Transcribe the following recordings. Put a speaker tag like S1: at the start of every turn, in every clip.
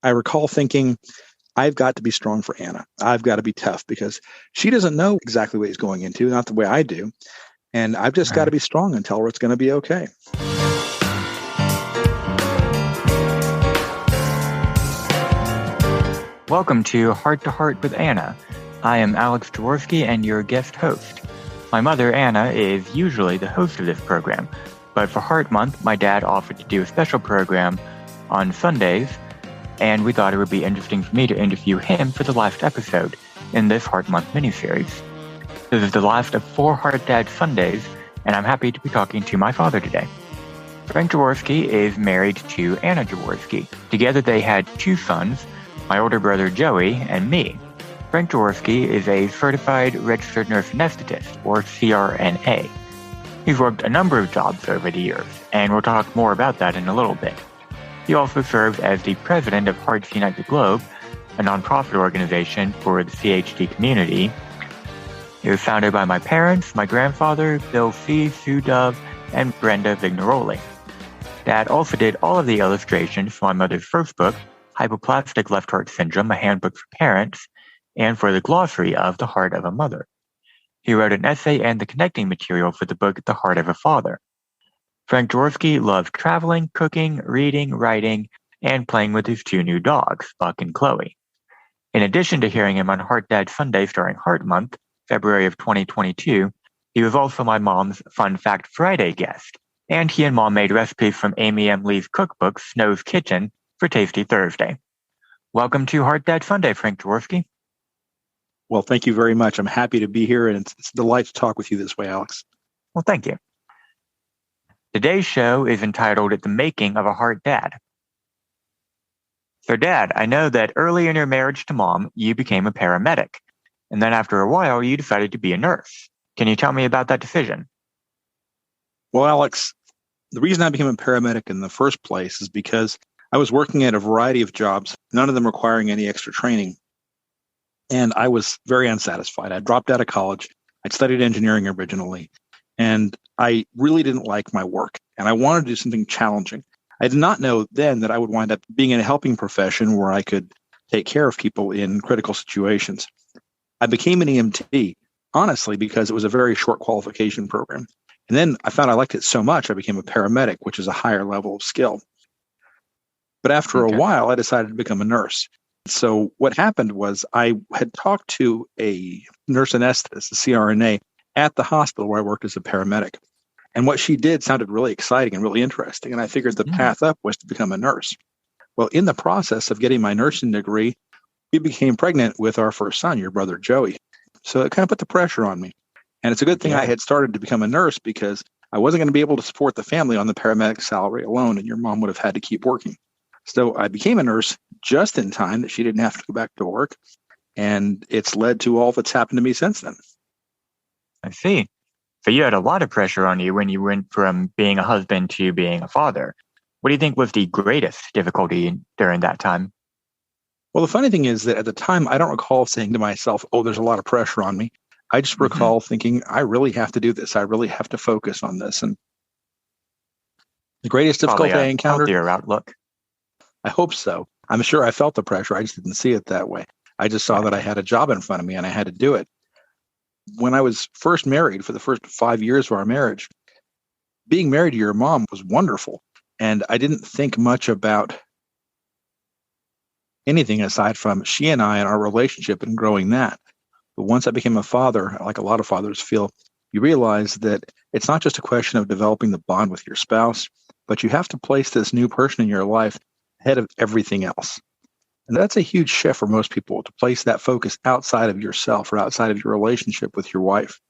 S1: I recall thinking, I've got to be strong for Anna. I've got to be tough because she doesn't know exactly what he's going into, not the way I do. And I've just got to be strong and tell her it's going to be okay.
S2: Welcome to Heart to Heart with Anna. I am Alex Jaworski and your guest host. My mother, Anna, is usually the host of this program, but for Heart Month, my dad offered to do a special program on Sundays, and we thought it would be interesting for me to interview him for the last episode in this Heart Month miniseries. This is the last of 4 Heart Dad Sundays, and I'm happy to be talking to my father today. Frank Jaworski is married to Anna Jaworski. Together they had 2 sons, my older brother Joey and me. Frank Jaworski is a certified registered nurse anesthetist, or CRNA. He's worked a number of jobs over the years, and we'll talk more about that in a little bit. He also serves as the president of Hearts Unite the Globe, a nonprofit organization for the CHD community. It was founded by my parents, my grandfather, Bill C., Sue Dove, and Brenda Vignaroli. Dad also did all of the illustrations for my mother's first book, Hypoplastic Left Heart Syndrome, a handbook for parents, and for the Glossary of the Heart of a Mother. He wrote an essay and the connecting material for the book The Heart of a Father. Frank Jaworski loves traveling, cooking, reading, writing, and playing with his 2 new dogs, Buck and Chloe. In addition to hearing him on Heart Dad Sundays during Heart Month, February of 2022, he was also my mom's Fun Fact Friday guest, and he and Mom made recipes from Amy M. Lee's cookbook, Snow's Kitchen, for Tasty Thursday. Welcome to Heart Dad Sunday, Frank Jaworski.
S1: Well, thank you very much. I'm happy to be here, and it's a delight to talk with you this way, Alex.
S2: Well, thank you. Today's show is entitled The Making of a Heart Dad. So, Dad, I know that early in your marriage to Mom, you became a paramedic, and then after a while, you decided to be a nurse. Can you tell me about that decision?
S1: Well, Alex, the reason I became a paramedic in the first place is because I was working at a variety of jobs, none of them requiring any extra training. And I was very unsatisfied. I dropped out of college. I'd studied engineering originally, and I really didn't like my work. And I wanted to do something challenging. I did not know then that I would wind up being in a helping profession where I could take care of people in critical situations. I became an EMT, honestly, because it was a very short qualification program. And then I found I liked it so much, I became a paramedic, which is a higher level of skill. But after a while, I decided to become a nurse. So what happened was I had talked to a nurse anesthetist, a CRNA, at the hospital where I worked as a paramedic. And what she did sounded really exciting and really interesting. And I figured the path up was to become a nurse. Well, in the process of getting my nursing degree, we became pregnant with our first son, your brother Joey. So it kind of put the pressure on me. And it's a good thing I had started to become a nurse because I wasn't going to be able to support the family on the paramedic salary alone, and your mom would have had to keep working. So I became a nurse just in time that she didn't have to go back to work. And it's led to all that's happened to me since then.
S2: I see. So you had a lot of pressure on you when you went from being a husband to being a father. What do you think was the greatest difficulty during that time?
S1: Well, the funny thing is that at the time, I don't recall saying to myself, oh, there's a lot of pressure on me. I just recall thinking, I really have to do this. I really have to focus on this. And the greatest difficulty I encountered...
S2: Healthier outlook.
S1: I hope so. I'm sure I felt the pressure. I just didn't see it that way. I just saw that I had a job in front of me and I had to do it. When I was first married, for the first 5 years of our marriage, being married to your mom was wonderful. And I didn't think much about anything aside from she and I and our relationship and growing that. But once I became a father, like a lot of fathers feel, you realize that it's not just a question of developing the bond with your spouse, but you have to place this new person in your life ahead of everything else. And that's a huge shift for most people, to place that focus outside of yourself or outside of your relationship with your wife.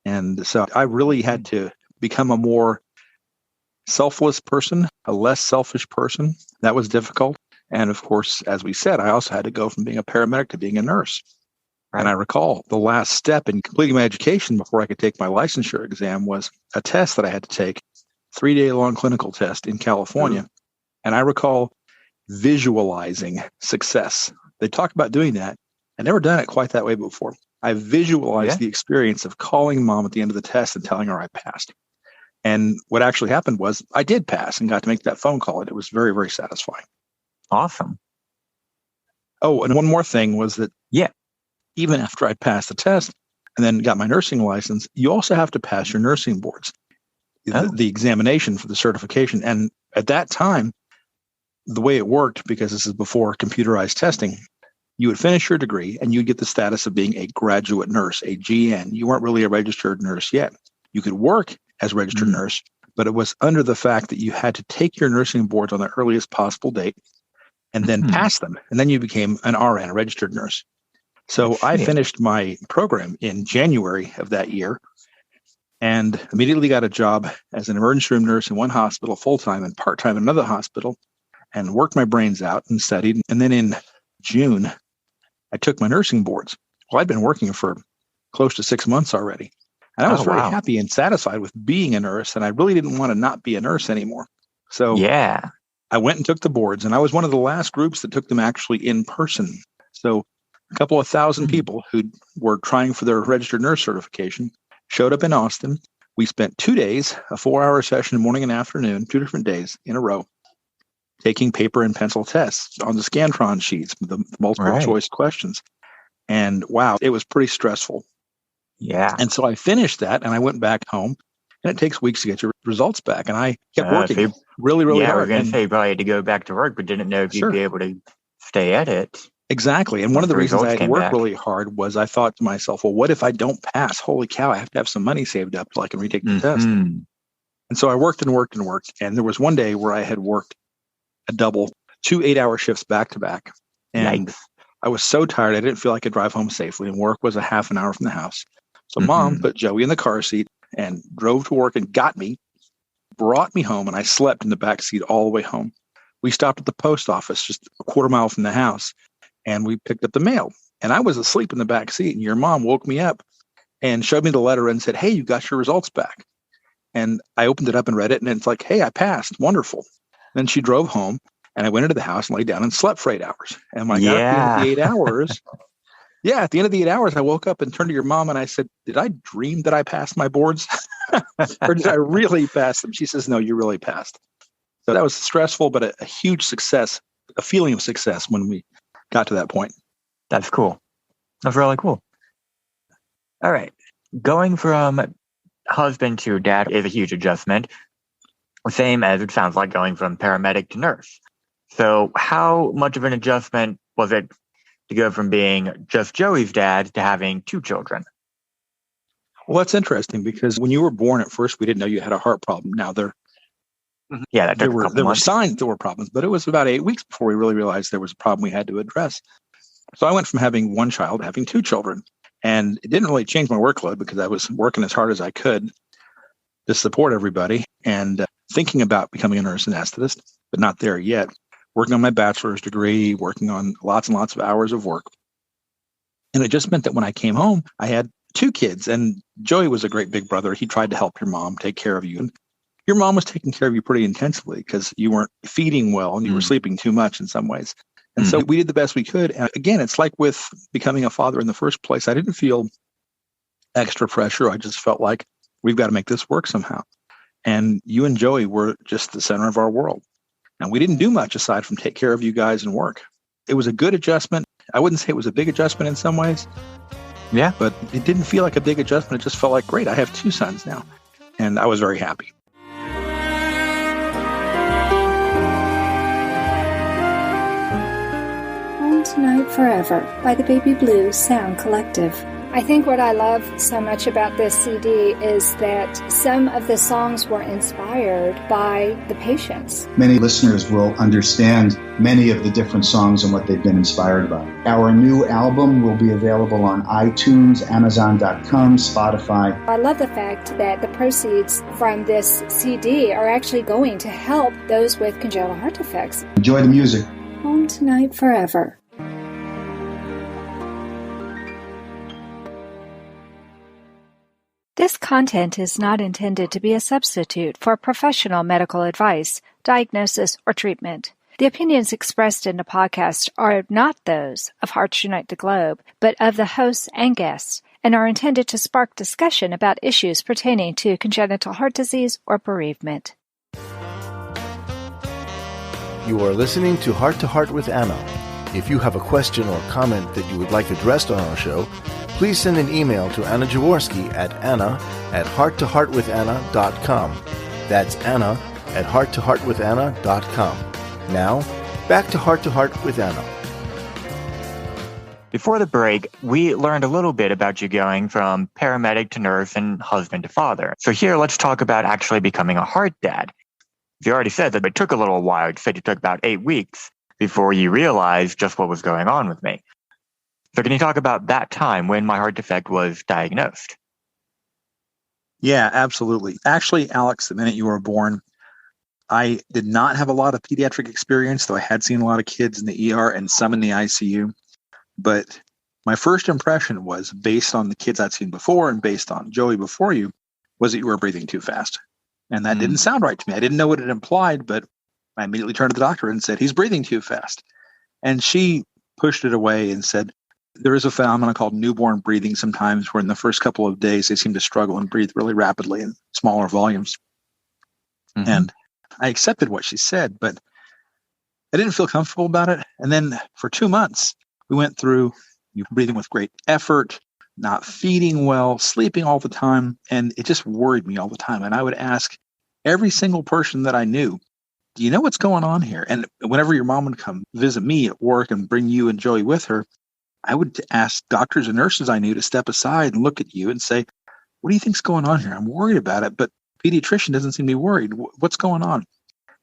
S1: And so I really had to become a more selfless person, a less selfish person. That was difficult. And of course, as we said, I also had to go from being a paramedic to being a nurse. Right. And I recall the last step in completing my education before I could take my licensure exam was a test that I had to take, 3-day-long clinical test in California. And I recall visualizing success. They talk about doing that. I'd never done it quite that way before. I visualized the experience of calling mom at the end of the test and telling her I passed. And what actually happened was I did pass and got to make that phone call. And it was very, very satisfying.
S2: Awesome.
S1: Oh, and one more thing was that
S2: Yeah.
S1: even after I passed the test and then got my nursing license, you also have to pass your nursing boards, the examination for the certification. And at that time, the way it worked, because this is before computerized testing, you would finish your degree and you'd get the status of being a graduate nurse, a GN. You weren't really a registered nurse yet. You could work as a registered nurse, but it was under the fact that you had to take your nursing boards on the earliest possible date and then pass them. And then you became an RN, a registered nurse. So I finished my program in January of that year and immediately got a job as an emergency room nurse in one hospital full-time and part-time in another hospital, and worked my brains out and studied. And then in June, I took my nursing boards. Well, I'd been working for close to 6 months already. And I was very happy and satisfied with being a nurse. And I really didn't want to not be a nurse anymore. So I went and took the boards. And I was one of the last groups that took them actually in person. So a couple of thousand people who were trying for their registered nurse certification showed up in Austin. We spent 2 days, a 4-hour session, morning and afternoon, 2 different days in a row, taking paper and pencil tests on the Scantron sheets, the multiple choice questions. And wow, it was pretty stressful.
S2: Yeah.
S1: And so I finished that and I went back home, and it takes weeks to get your results back. And I kept working really hard.
S2: I was going to say you probably had to go back to work, but didn't know if you'd be able to stay at it.
S1: Exactly. And one of the reasons I had to work really hard was I thought to myself, well, what if I don't pass? Holy cow, I have to have some money saved up so I can retake the test. And so I worked. And there was one day where I had worked a double, 2 8-hour shifts back to back. And I was so tired, I didn't feel I could drive home safely. And work was a half an hour from the house. So Mom put Joey in the car seat and drove to work and got me, brought me home, and I slept in the back seat all the way home. We stopped at the post office just a quarter mile from the house, and we picked up the mail. And I was asleep in the back seat, and your mom woke me up and showed me the letter and said, hey, you got your results back. And I opened it up and read it, and it's like, hey, I passed. Wonderful. Then she drove home, and I went into the house and laid down and slept for 8 hours. And when I got at the end of the 8 hours, at the end of the 8 hours, I woke up and turned to your mom and I said, did I dream that I passed my boards? Or did I really pass them? She says, no, you really passed. So that was stressful, but a huge success, a feeling of success when we got to that point.
S2: That's cool. That's really cool. All right. Going from husband to dad is a huge adjustment. Same as it sounds like going from paramedic to nurse. So how much of an adjustment was it to go from being just Joey's dad to having 2 children?
S1: Well, that's interesting because when you were born at first, we didn't know you had a heart problem. Now there were signs there were problems, but it was about 8 weeks before we really realized there was a problem we had to address. So I went from having 1 child to having 2 children, and it didn't really change my workload because I was working as hard as I could to support everybody and thinking about becoming a nurse anesthetist, but not there yet. Working on my bachelor's degree, working on lots and lots of hours of work. And it just meant that when I came home, I had 2 kids, and Joey was a great big brother. He tried to help your mom take care of you. And your mom was taking care of you pretty intensely because you weren't feeding well and you were sleeping too much in some ways. And so we did the best we could. And again, it's like with becoming a father in the first place, I didn't feel extra pressure. I just felt like we've got to make this work somehow. And you and Joey were just the center of our world. And we didn't do much aside from take care of you guys and work. It was a good adjustment. I wouldn't say it was a big adjustment in some ways.
S2: Yeah.
S1: But it didn't feel like a big adjustment. It just felt like, great, I have 2 sons now. And I was very happy.
S3: Home Tonight Forever by the Baby Blue Sound Collective.
S4: I think what I love so much about this CD is that some of the songs were inspired by the patients.
S5: Many listeners will understand many of the different songs and what they've been inspired by. Our new album will be available on iTunes, Amazon.com, Spotify.
S4: I love the fact that the proceeds from this CD are actually going to help those with congenital heart defects.
S5: Enjoy the music.
S3: Home Tonight Forever. This content is not intended to be a substitute for professional medical advice, diagnosis, or treatment. The opinions expressed in the podcast are not those of Hearts Unite the Globe, but of the hosts and guests, and are intended to spark discussion about issues pertaining to congenital heart disease or bereavement.
S6: You are listening to Heart with Anna. If you have a question or comment that you would like addressed on our show, please send an email to Anna Jaworski at anna@hearttoheartwithanna.com. That's anna@hearttoheartwithanna.com. Now, back to Heart with Anna.
S2: Before the break, we learned a little bit about you going from paramedic to nurse and husband to father. So here, let's talk about actually becoming a heart dad. You already said that it took a little while. You said it took about 8 weeks before you realized just what was going on with me. So can you talk about that time when my heart defect was diagnosed?
S1: Yeah, absolutely. Actually, Alex, the minute you were born, I did not have a lot of pediatric experience, though I had seen a lot of kids in the ER and some in the ICU. But my first impression was, based on the kids I'd seen before and based on Joey before you, was that you were breathing too fast. And that didn't sound right to me. I didn't know what it implied, but I immediately turned to the doctor and said, he's breathing too fast. And she pushed it away and said, there is a phenomenon called newborn breathing sometimes where in the first couple of days they seem to struggle and breathe really rapidly in smaller volumes. Mm-hmm. And I accepted what she said, but I didn't feel comfortable about it. And then for 2 months, we went through breathing with great effort, not feeding well, sleeping all the time. And it just worried me all the time. And I would ask every single person that I knew, do you know what's going on here? And whenever your mom would come visit me at work and bring you and Joey with her, I would ask doctors and nurses I knew to step aside and look at you and say, what do you think's going on here? I'm worried about it, but pediatrician doesn't seem to be worried. What's going on?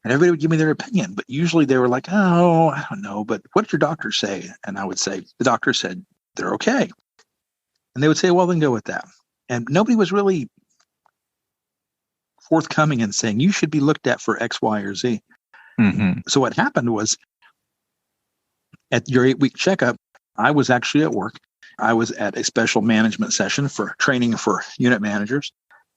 S1: And everybody would give me their opinion, but usually they were like, oh, I don't know, but what did your doctor say? And I would say, the doctor said they're okay. And they would say, well, then go with that. And nobody was really forthcoming and saying, you should be looked at for X, Y, or Z. Mm-hmm. So what happened was at your 8-week checkup, I was actually at work. I was at a special management session for training for unit managers.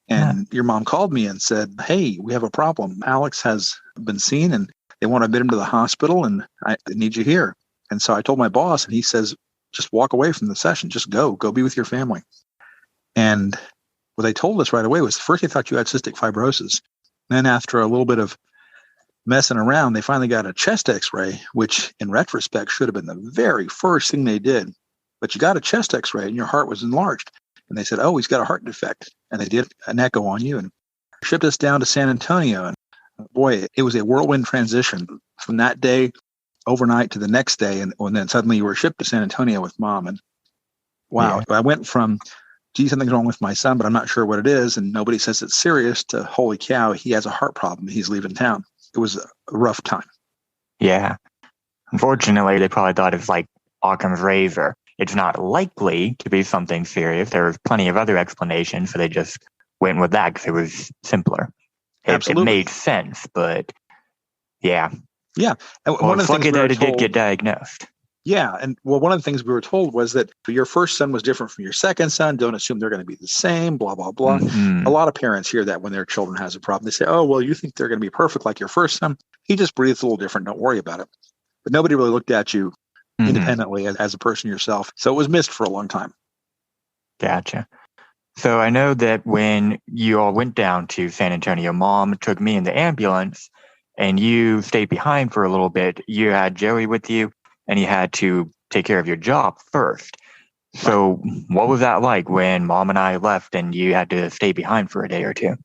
S1: And your mom called me and said, hey, we have a problem. Alex has been seen and they want to admit him to the hospital and I need you here. And so I told my boss and he says, just walk away from the session. Just go be with your family. And what they told us right away was first they thought you had cystic fibrosis. Then after a little bit of messing around, they finally got a chest x-ray, which in retrospect should have been the very first thing they did. But you got a chest x-ray and your heart was enlarged. And they said, oh, he's got a heart defect. And they did an echo on you and shipped us down to San Antonio. And boy, it was a whirlwind transition from that day overnight to the next day. And then suddenly you were shipped to San Antonio with mom. And wow, I went from, gee, something's wrong with my son, but I'm not sure what it is. And nobody says it's serious to, holy cow, he has a heart problem. He's leaving town. It was a rough time.
S2: Yeah. Unfortunately, they probably thought it was like Occam's razor. It's not likely to be something serious. There's plenty of other explanations, so they just went with that because it was simpler. It made sense, but yeah.
S1: Yeah. And
S2: well, it's lucky that it did get diagnosed.
S1: Yeah. And well, one of the things we were told was that your first son was different from your second son. Don't assume they're going to be the same, blah, blah, blah. Mm-hmm. A lot of parents hear that when their children has a problem. They say, oh, well, you think they're going to be perfect like your first son. He just breathes a little different. Don't worry about it. But nobody really looked at you independently as a person yourself. So it was missed for a long time.
S2: Gotcha. So I know that when you all went down to San Antonio, mom took me in the ambulance and you stayed behind for a little bit. You had Joey with you and you had to take care of your job first. So what was that like when mom and I left and you had to stay behind for a day or two?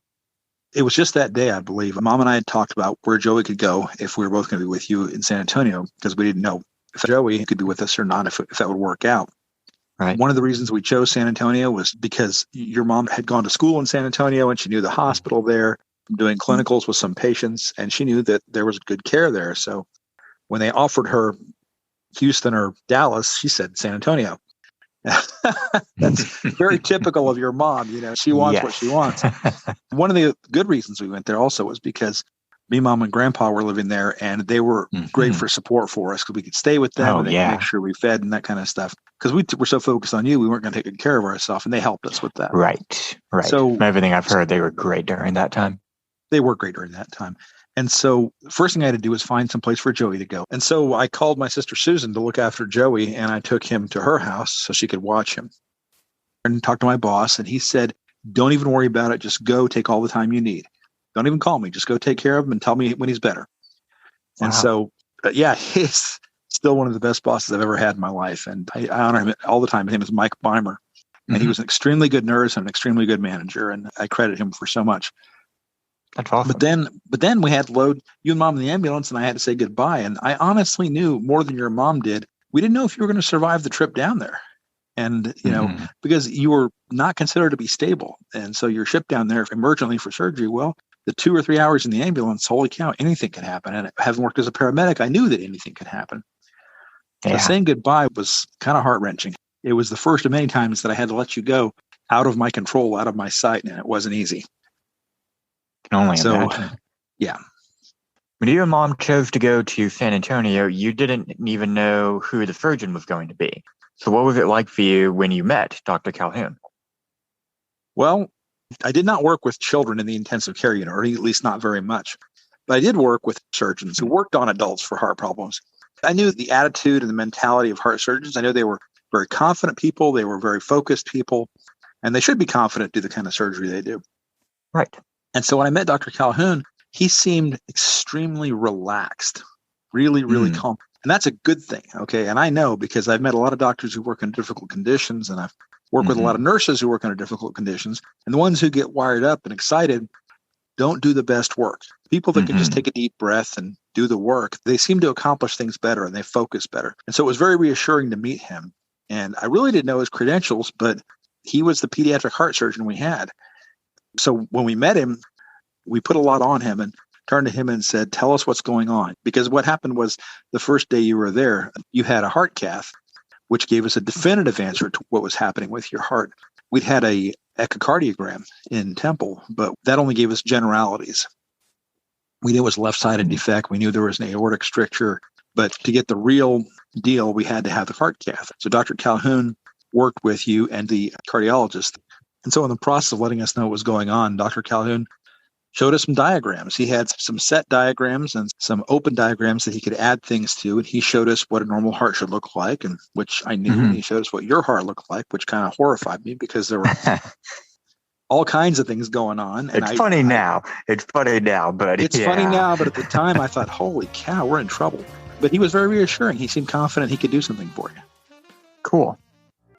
S1: It was just that day, I believe. Mom and I had talked about where Joey could go if we were both going to be with you in San Antonio because we didn't know if Joey could be with us or not, if that would work out. Right. One of the reasons we chose San Antonio was because your mom had gone to school in San Antonio and she knew the hospital there, doing clinicals with some patients, and she knew that there was good care there. So when they offered her Houston or Dallas, she said San Antonio. That's very typical of your mom. You know, she wants what she wants. One of the good reasons we went there also was because me, mom, and grandpa were living there, and they were great for support for us because we could stay with them and they could make sure we fed and that kind of stuff. Because we were so focused on you, we weren't going to take good care of ourselves, and they helped us with that.
S2: Right. So from everything I've heard, they were great during that time.
S1: They were great during that time. And so the first thing I had to do was find some place for Joey to go. And so I called my sister Susan to look after Joey, and I took him to her house so she could watch him. And talked to my boss, and he said, don't even worry about it. Just go take all the time you need. Don't even call me. Just go take care of him and tell me when he's better. And so, he's still one of the best bosses I've ever had in my life. And I honor him all the time. His name is Mike Beimer. And he was an extremely good nurse and an extremely good manager. And I credit him for so much.
S2: That's awesome.
S1: But then we had to load you and Mom in the ambulance, and I had to say goodbye. And I honestly knew more than your mom did. We didn't know if you were going to survive the trip down there. And, because you were not considered to be stable. And so you're shipped down there emergently for surgery. Well, the 2 or 3 hours in the ambulance, holy cow, anything could happen. And having worked as a paramedic, I knew that anything could happen. So saying goodbye was kind of heart-wrenching. It was the first of many times that I had to let you go out of my control, out of my sight, and it wasn't easy.
S2: Can only imagine.
S1: Yeah.
S2: When you and Mom chose to go to San Antonio, you didn't even know who the surgeon was going to be. So what was it like for you when you met Dr. Calhoun?
S1: Well, I did not work with children in the intensive care unit, or at least not very much. But I did work with surgeons who worked on adults for heart problems. I knew the attitude and the mentality of heart surgeons. I know they were very confident people. They were very focused people. And they should be confident to do the kind of surgery they do.
S2: Right.
S1: And so when I met Dr. Calhoun, he seemed extremely relaxed, really, really calm. And that's a good thing, okay? And I know because I've met a lot of doctors who work in difficult conditions, and I've worked with a lot of nurses who work under difficult conditions. And the ones who get wired up and excited don't do the best work. People that can just take a deep breath and do the work, they seem to accomplish things better and they focus better. And so it was very reassuring to meet him. And I really didn't know his credentials, but he was the pediatric heart surgeon we had. So when we met him, we put a lot on him and turned to him and said, tell us what's going on. Because what happened was the first day you were there, you had a heart cath, which gave us a definitive answer to what was happening with your heart. We'd had a echocardiogram in Temple, but that only gave us generalities. We knew it was left-sided defect. We knew there was an aortic stricture. But to get the real deal, we had to have the heart cath. So Dr. Calhoun worked with you and the cardiologist. And so in the process of letting us know what was going on, Dr. Calhoun showed us some diagrams. He had some set diagrams and some open diagrams that he could add things to. And he showed us what a normal heart should look like, and which I knew. And he showed us what your heart looked like, which kind of horrified me because there were all kinds of things going on. And
S2: It's funny now, but
S1: it's funny now. But at the time I thought, holy cow, we're in trouble. But he was very reassuring. He seemed confident he could do something for you.
S2: Cool.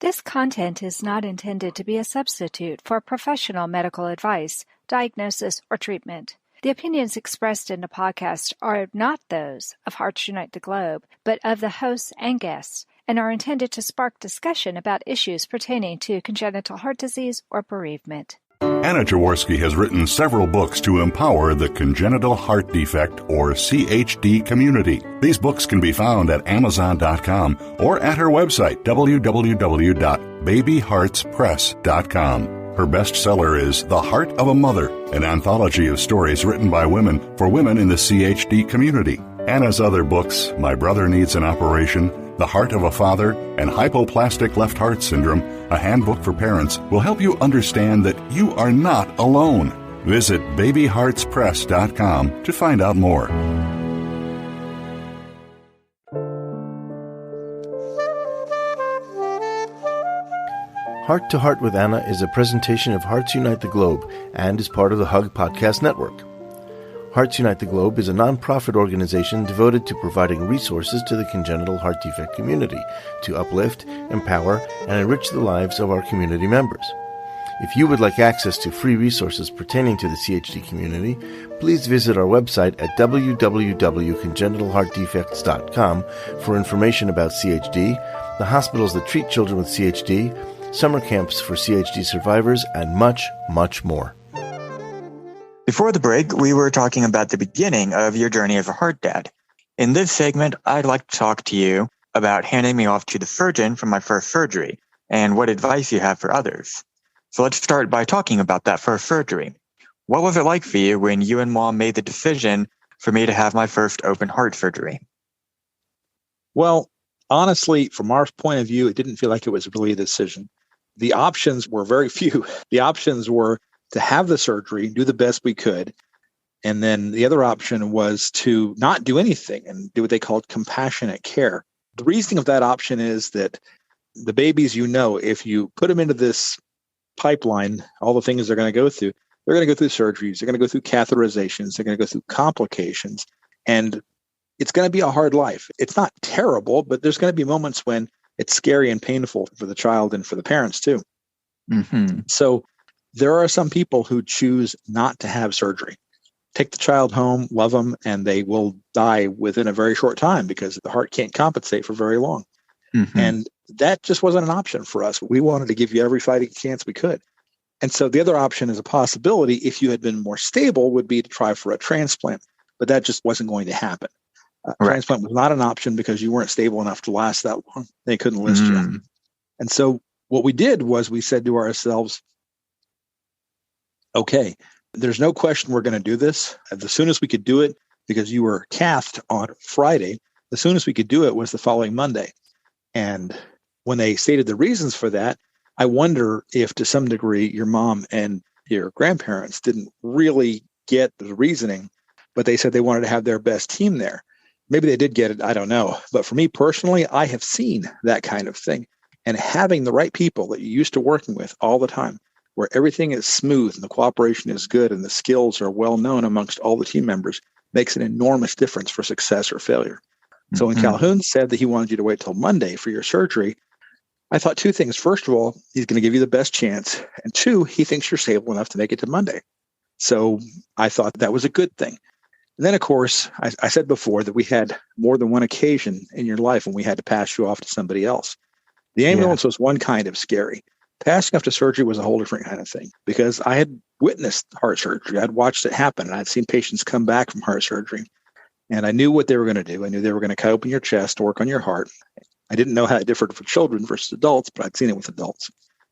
S3: This content is not intended to be a substitute for professional medical advice, diagnosis, or treatment. The opinions expressed in the podcast are not those of Hearts Unite the Globe, but of the hosts and guests, and are intended to spark discussion about issues pertaining to congenital heart disease or bereavement.
S7: Anna Jaworski has written several books to empower the Congenital Heart Defect, or CHD, community. These books can be found at Amazon.com or at her website, www.babyheartspress.com. Her bestseller is The Heart of a Mother, an anthology of stories written by women for women in the CHD community. Anna's other books, My Brother Needs an Operation, The Heart of a Father, and Hypoplastic Left Heart Syndrome, a handbook for parents, will help you understand that you are not alone. Visit babyheartspress.com to find out more.
S6: Heart to Heart with Anna is a presentation of Hearts Unite the Globe and is part of the Hug Podcast Network. Hearts Unite the Globe is a non-profit organization devoted to providing resources to the congenital heart defect community to uplift, empower, and enrich the lives of our community members. If you would like access to free resources pertaining to the CHD community, please visit our website at www.congenitalheartdefects.com for information about CHD, the hospitals that treat children with CHD, summer camps for CHD survivors, and much, much more.
S2: Before the break, we were talking about the beginning of your journey as a heart dad. In this segment, I'd like to talk to you about handing me off to the surgeon for my first surgery and what advice you have for others. So let's start by talking about that first surgery. What was it like for you when you and Mom made the decision for me to have my first open heart surgery?
S1: Well, honestly, from our point of view, it didn't feel like it was really a decision. The options were very few. The options were to have the surgery, do the best we could. And then the other option was to not do anything and do what they called compassionate care. The reasoning of that option is that the babies, if you put them into this pipeline, all the things they're going to go through, they're going to go through surgeries, they're going to go through catheterizations, they're going to go through complications. And it's going to be a hard life. It's not terrible, but there's going to be moments when it's scary and painful for the child and for the parents too.
S2: Mm-hmm.
S1: So there are some people who choose not to have surgery. Take the child home, love them, and they will die within a very short time because the heart can't compensate for very long.
S2: Mm-hmm.
S1: And that just wasn't an option for us. We wanted to give you every fighting chance we could. And so the other option is a possibility, if you had been more stable, would be to try for a transplant. But that just wasn't going to happen.
S2: Right.
S1: Transplant was not an option because you weren't stable enough to last that long. They couldn't list you. And so what we did was we said to ourselves, okay, there's no question we're going to do this. The soonest we could do it, because you were cathed on Friday, the soonest we could do it was the following Monday. And when they stated the reasons for that, I wonder if to some degree your mom and your grandparents didn't really get the reasoning, but they said they wanted to have their best team there. Maybe they did get it. I don't know. But for me personally, I have seen that kind of thing. And having the right people that you're used to working with all the time, where everything is smooth and the cooperation is good and the skills are well known amongst all the team members, makes an enormous difference for success or failure. So when Calhoun said that he wanted you to wait till Monday for your surgery, I thought two things. First of all, he's going to give you the best chance. And two, he thinks you're stable enough to make it to Monday. So I thought that was a good thing. And then, of course, I said before that we had more than one occasion in your life when we had to pass you off to somebody else. The ambulance was one kind of scary. Passing off to surgery was a whole different kind of thing because I had witnessed heart surgery. I'd watched it happen, and I'd seen patients come back from heart surgery. And I knew what they were going to do. I knew they were going to cut open your chest, work on your heart. I didn't know how it differed for children versus adults, but I'd seen it with adults.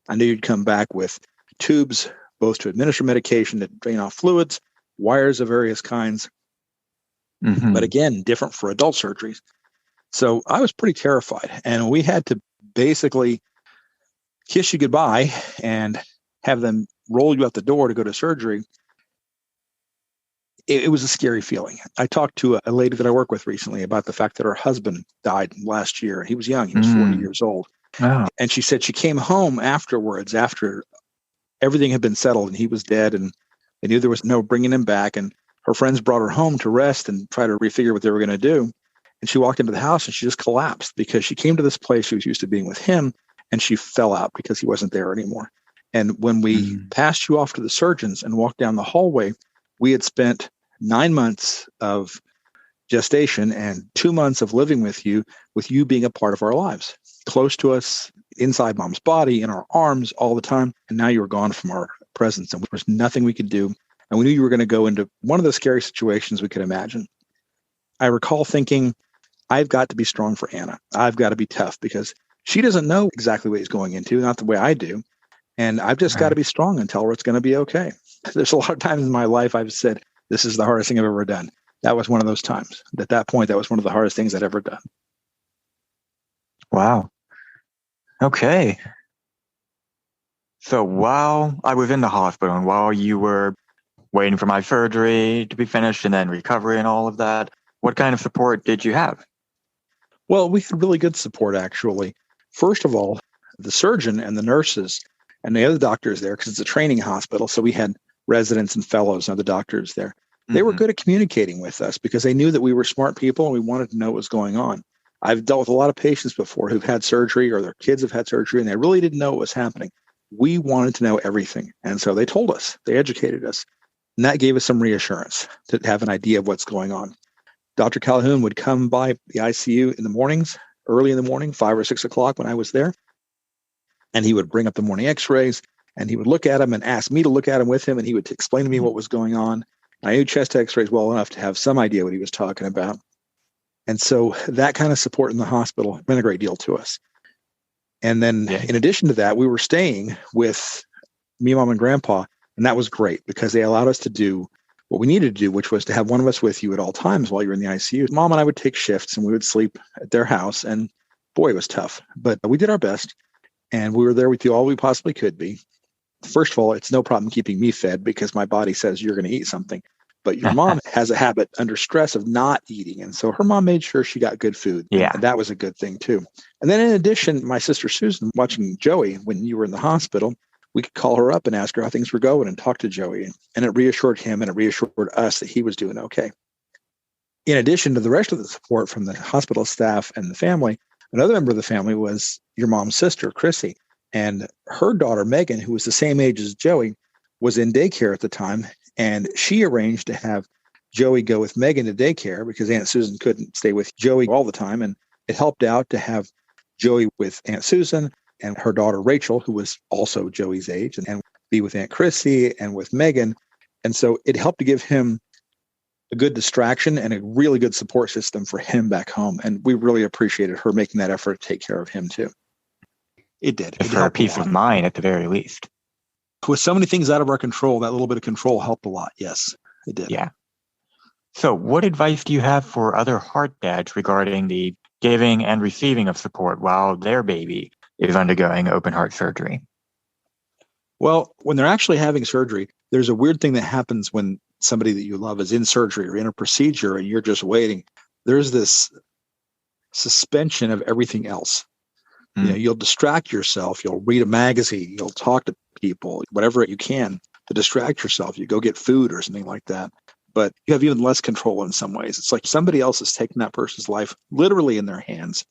S1: I knew you'd come back with tubes, both to administer medication, to drain off fluids, wires of various kinds.
S2: Mm-hmm.
S1: But again, different for adult surgeries. So I was pretty terrified. And we had to basically kiss you goodbye and have them roll you out the door to go to surgery. It was a scary feeling. I talked to a lady that I work with recently about the fact that her husband died last year. He was young. He was 40 years old.
S2: Oh.
S1: And she said she came home afterwards, after everything had been settled and he was dead and they knew there was no bringing him back. And her friends brought her home to rest and try to refigure what they were going to do. And she walked into the house and she just collapsed because she came to this place. She was used to being with him and she fell out because he wasn't there anymore. And when we passed you off to the surgeons and walked down the hallway, we had spent 9 months of gestation and 2 months of living with you being a part of our lives, close to us, inside mom's body, in our arms all the time. And now you were gone from our presence and there was nothing we could do. And we knew you were going to go into one of the scariest situations we could imagine. I recall thinking, I've got to be strong for Anna. I've got to be tough because she doesn't know exactly what he's going into, not the way I do. And I've just got to be strong and tell her it's going to be okay. There's a lot of times in my life I've said, this is the hardest thing I've ever done. That was one of those times. At that point, that was one of the hardest things I'd ever done.
S2: Wow. Okay. So while I was in the hospital and while you were waiting for my surgery to be finished and then recovery and all of that, what kind of support did you have?
S1: Well, we had really good support, actually. First of all, the surgeon and the nurses and the other doctors there, because it's a training hospital, so we had residents and fellows and other doctors there. They were good at communicating with us because they knew that we were smart people and we wanted to know what was going on. I've dealt with a lot of patients before who've had surgery or their kids have had surgery and they really didn't know what was happening. We wanted to know everything. And so they told us, they educated us. And that gave us some reassurance to have an idea of what's going on. Dr. Calhoun would come by the ICU in the mornings, early in the morning, 5 or 6 o'clock when I was there. And he would bring up the morning x-rays and he would look at them and ask me to look at them with him. And he would explain to me what was going on. I knew chest x-rays well enough to have some idea what he was talking about. And so that kind of support in the hospital meant a great deal to us. And then in addition to that, we were staying with me, mom, and grandpa. And that was great because they allowed us to do what we needed to do, which was to have one of us with you at all times while you were in the ICU. Mom and I would take shifts and we would sleep at their house. And boy, it was tough. But we did our best. And we were there with you all we possibly could be. First of all, it's no problem keeping me fed because my body says you're going to eat something. But your mom has a habit under stress of not eating. And so her mom made sure she got good food.
S2: Yeah.
S1: And that was a good thing too. And then in addition, my sister Susan, watching Joey when you were in the hospital, we could call her up and ask her how things were going and talk to Joey. And it reassured him and it reassured us that he was doing okay. in addition to the rest of the support from the hospital staff and the family, another member of the family was your mom's sister, Chrissy. And her daughter, Megan, who was the same age as Joey, was in daycare at the time. And she arranged to have Joey go with Megan to daycare because Aunt Susan couldn't stay with Joey all the time. And it helped out to have Joey with Aunt Susan and her daughter, Rachel, who was also Joey's age, and be with Aunt Chrissy and with Megan. And so it helped to give him a good distraction and a really good support system for him back home. And we really appreciated her making that effort to take care of him too. It did.
S2: For a peace of mind at the very least.
S1: With so many things out of our control, that little bit of control helped a lot. Yes, it did.
S2: Yeah. So what advice do you have for other heart dads regarding the giving and receiving of support while their baby is undergoing open heart surgery?
S1: Well, when they're actually having surgery, there's a weird thing that happens when somebody that you love is in surgery or in a procedure and you're just waiting. There's this suspension of everything else. You know, you'll distract yourself. You'll read a magazine. You'll talk to people, whatever you can to distract yourself. You go get food or something like that. But you have even less control in some ways. It's like somebody else is taking that person's life literally in their hands.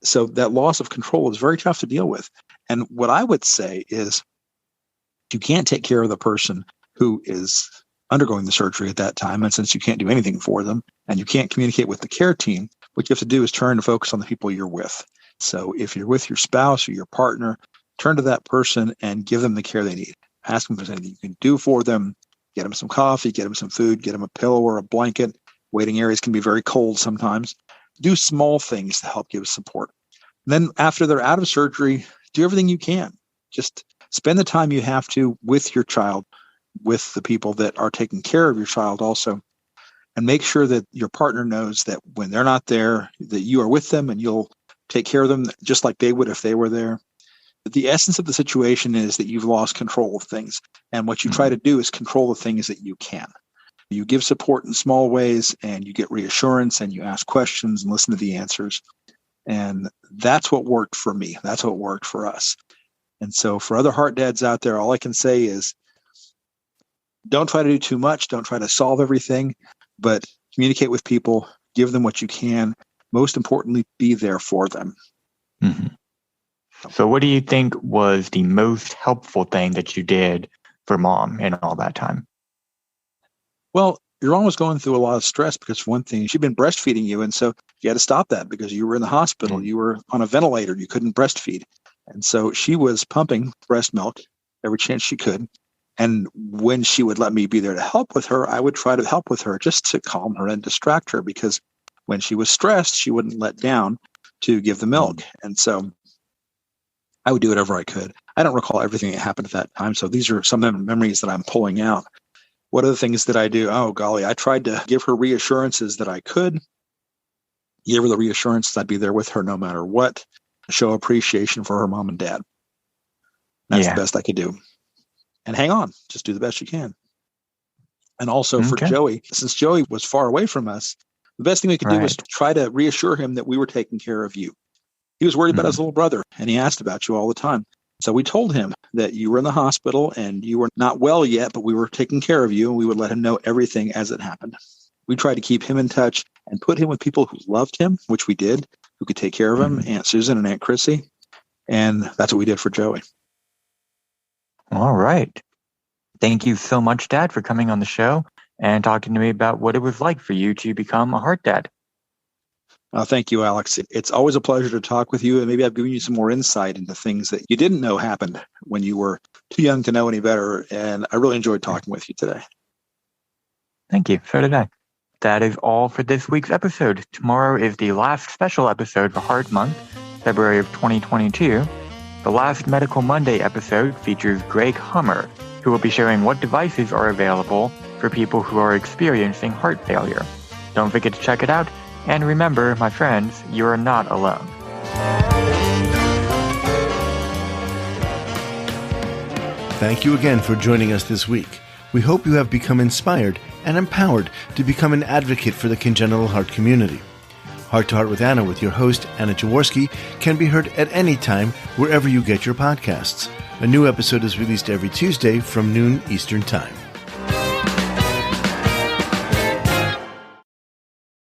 S1: So that loss of control is very tough to deal with. And what I would say is you can't take care of the person who is undergoing the surgery at that time. And since you can't do anything for them and you can't communicate with the care team, what you have to do is turn to focus on the people you're with. So if you're with your spouse or your partner, turn to that person and give them the care they need. Ask them if there's anything you can do for them. Get them some coffee, get them some food, get them a pillow or a blanket. Waiting areas can be very cold sometimes. Do small things to help give support. And then after they're out of surgery, do everything you can. Just spend the time you have to with your child, with the people that are taking care of your child also. And make sure that your partner knows that when they're not there, that you are with them and you'll take care of them just like they would if they were there. The essence of the situation is that you've lost control of things. And what you try to do is control the things that you can. You give support in small ways and you get reassurance and you ask questions and listen to the answers. And that's what worked for me. That's what worked for us. And so for other heart dads out there, all I can say is don't try to do too much. Don't try to solve everything, but communicate with people, give them what you can. Most importantly, be there for them.
S2: Mm-hmm. So what do you think was the most helpful thing that you did for mom in all that time?
S1: Well, your mom was going through a lot of stress because for one thing, she'd been breastfeeding you. And so you had to stop that because you were in the hospital. Mm-hmm. You were on a ventilator. You couldn't breastfeed. And so she was pumping breast milk every chance she could. And when she would let me be there to help with her, I would try to help with her just to calm her and distract her because when she was stressed, she wouldn't let down to give the milk. And so I would do whatever I could. I don't recall everything that happened at that time. So these are some of the memories that I'm pulling out. What are the things that I do? Oh, golly, I tried to give her reassurances that I could. Give her the reassurance that I'd be there with her no matter what. Show appreciation for her mom and dad. That's the best I could do. And hang on. Just do the best you can. And also for Joey, since Joey was far away from us, the best thing we could do was to try to reassure him that we were taking care of you. He was worried about his little brother, and he asked about you all the time. So we told him that you were in the hospital and you were not well yet, but we were taking care of you, and we would let him know everything as it happened. We tried to keep him in touch and put him with people who loved him, which we did, who could take care of him, Aunt Susan and Aunt Chrissy. And that's what we did for Joey.
S2: All right. Thank you so much, Dad, for coming on the show and talking to me about what it was like for you to become a heart dad.
S1: Thank you, Alex. It's always a pleasure to talk with you, and maybe I've given you some more insight into things that you didn't know happened when you were too young to know any better, and I really enjoyed talking with you today.
S2: Thank you. So did I. That is all for this week's episode. Tomorrow is the last special episode for Heart Month, February of 2022. The last Medical Monday episode features Greg Hummer, who will be sharing what devices are available for people who are experiencing heart failure. Don't forget to check it out. And remember, my friends, you are not alone.
S6: Thank you again for joining us this week. We hope you have become inspired and empowered to become an advocate for the congenital heart community. Heart to Heart with Anna with your host, Anna Jaworski, can be heard at any time wherever you get your podcasts. A new episode is released every Tuesday from noon Eastern Time.